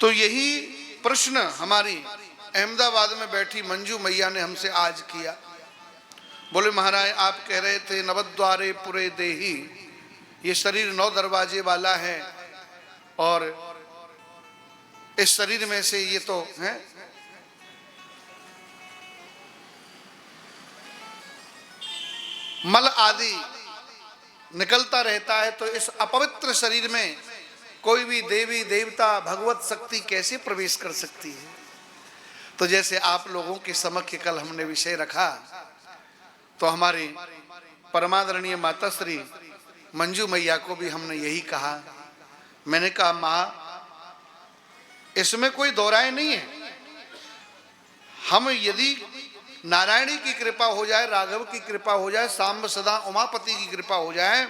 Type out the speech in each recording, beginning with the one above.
तो यही प्रश्न हमारी अहमदाबाद में बैठी मंजू मैया ने हमसे आज किया। बोले महाराज आप कह रहे थे नवद्वारे पुरे देही, ये शरीर 9 दरवाजे वाला है और इस शरीर में से ये तो है मल आदि निकलता रहता है, तो इस अपवित्र शरीर में कोई भी देवी देवता भगवत शक्ति कैसे प्रवेश कर सकती है। तो जैसे आप लोगों के समक्ष कल हमने विषय रखा, तो हमारी परमादरणीय माता श्री मंजू मैया को भी हमने यही कहा। मैंने कहा माँ, इसमें कोई दो राय नहीं है। हम यदि नारायणी की कृपा हो जाए, राघव की कृपा हो जाए, सांब सदा उमापति की कृपा हो जाए,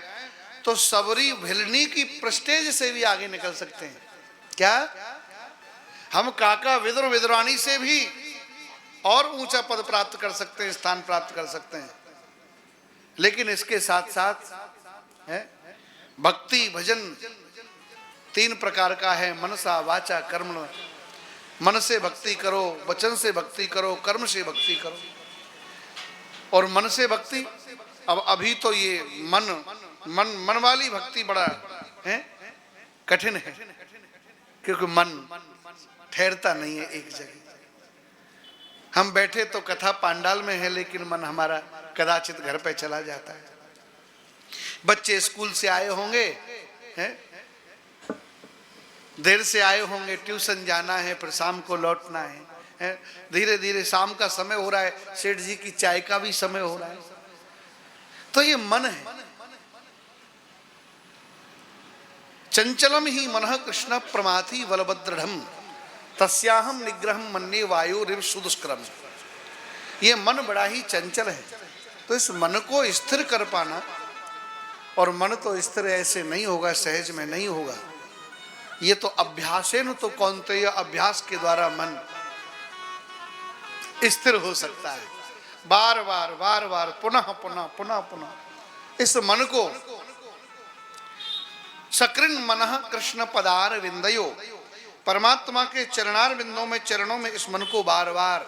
तो सबरी भिलनी की प्रेस्टेज से भी आगे निकल सकते हैं। क्या हम काका विदुर विदुरानी से भी और ऊंचा पद प्राप्त कर सकते हैं, स्थान प्राप्त कर सकते हैं। लेकिन इसके साथ साथ है भक्ति भजन 3 प्रकार का है, मनसा वाचा कर्म। मन से भक्ति करो, वचन से भक्ति करो, कर्म से भक्ति करो। और मन से भक्ति, अब अभी तो ये मन वाली भक्ति बड़ा है कठिन है, क्योंकि मन ठहरता नहीं है एक जगह। हम बैठे तो कथा पांडाल में है, लेकिन मन हमारा कदाचित घर पे चला जाता है। बच्चे स्कूल से आए होंगे, हैं देर से आए होंगे, ट्यूशन जाना है, फिर शाम को लौटना है। धीरे धीरे शाम का समय हो रहा है, सेठ जी की चाय का भी समय हो रहा है। तो ये मन है। चंचलम ही मनः कृष्ण प्रमाथि बलभद्रढ़ तस्याहम निग्रहम मन्ये वायुरिव सुदुष्करम। ये मन बड़ा ही चंचल है। तो इस मन को स्थिर कर पाना, और मन तो स्थिर ऐसे नहीं होगा, सहज में नहीं होगा। ये तो अभ्यासेन तो कौन्तेय, अभ्यास के द्वारा मन स्थिर हो सकता है। बार बार बार बार पुनः पुनः पुनः पुनः इस मन को सकृन मनः कृष्ण पदार विंदयो, परमात्मा के चरणार बिंदों में, चरणों में इस मन को बार बार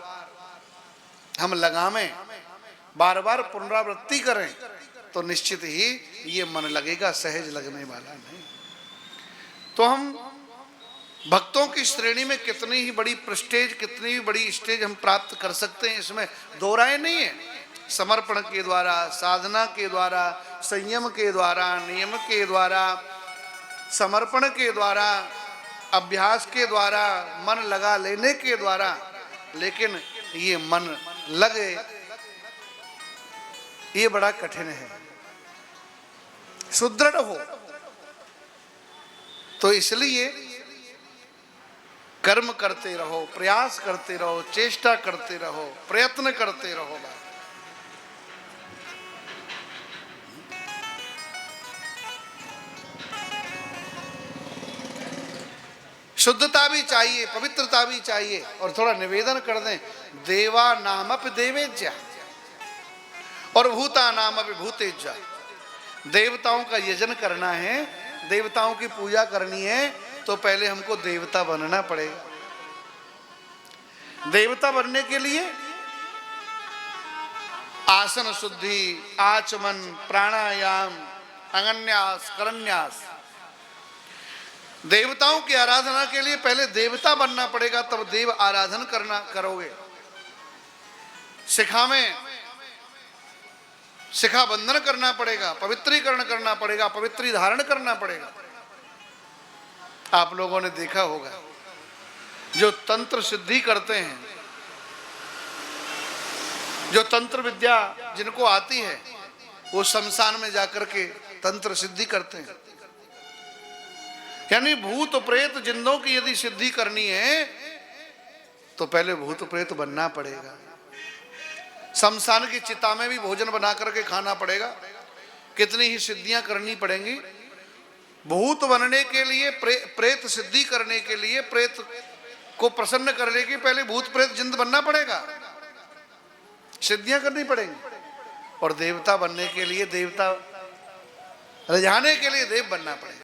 हम लगावें, बार बार पुनरावृत्ति करें, तो निश्चित ही ये मन लगेगा, सहज लगने वाला नहीं। तो हम भक्तों की श्रेणी में कितनी ही बड़ी प्रेस्टेज, कितनी ही बड़ी स्टेज हम प्राप्त कर सकते हैं, इसमें दो राय नहीं है। समर्पण के द्वारा, साधना के द्वारा, संयम के द्वारा, नियम के द्वारा, समर्पण के द्वारा, अभ्यास के द्वारा, मन लगा लेने के द्वारा। लेकिन ये मन लगे, ये बड़ा कठिन है। सुदृढ़ हो तो इसलिए कर्म करते रहो, प्रयास करते रहो, चेष्टा करते रहो, प्रयत्न करते रहो। शुद्धता भी चाहिए, पवित्रता भी चाहिए। और थोड़ा निवेदन कर दें, देवा नामपि देवेज्या और भूता नामपि भूतेज्या। देवताओं का यजन करना है, देवताओं की पूजा करनी है, तो पहले हमको देवता बनना पड़ेगा। देवता बनने के लिए आसन शुद्धि, आचमन, प्राणायाम, अंगन्यास, करन्यास। देवताओं की आराधना के लिए पहले देवता बनना पड़ेगा, तब देव आराधन करोगे। शिखा में शिखा बंधन करना पड़ेगा, पवित्रीकरण करना पड़ेगा, पवित्री धारण करना पड़ेगा। आप लोगों ने देखा होगा, जो तंत्र सिद्धि करते हैं, जो तंत्र विद्या जिनको आती है, वो शमशान में जाकर के तंत्र सिद्धि करते हैं। यानी भूत प्रेत जिंदों की यदि सिद्धि करनी है, तो पहले भूत प्रेत बनना पड़ेगा। शमशान की चिता में भी भोजन बना करके खाना पड़ेगा, कितनी ही सिद्धियां करनी पड़ेंगी। भूत बनने के लिए, प्रेत सिद्धि करने के लिए, प्रेत को प्रसन्न करने के पहले भूत प्रेत जिंद बनना पड़ेगा, सिद्धियां करनी पड़ेंगी। और देवता बनने के लिए, देवता रिझाने के लिए देव बनना पड़ेगा।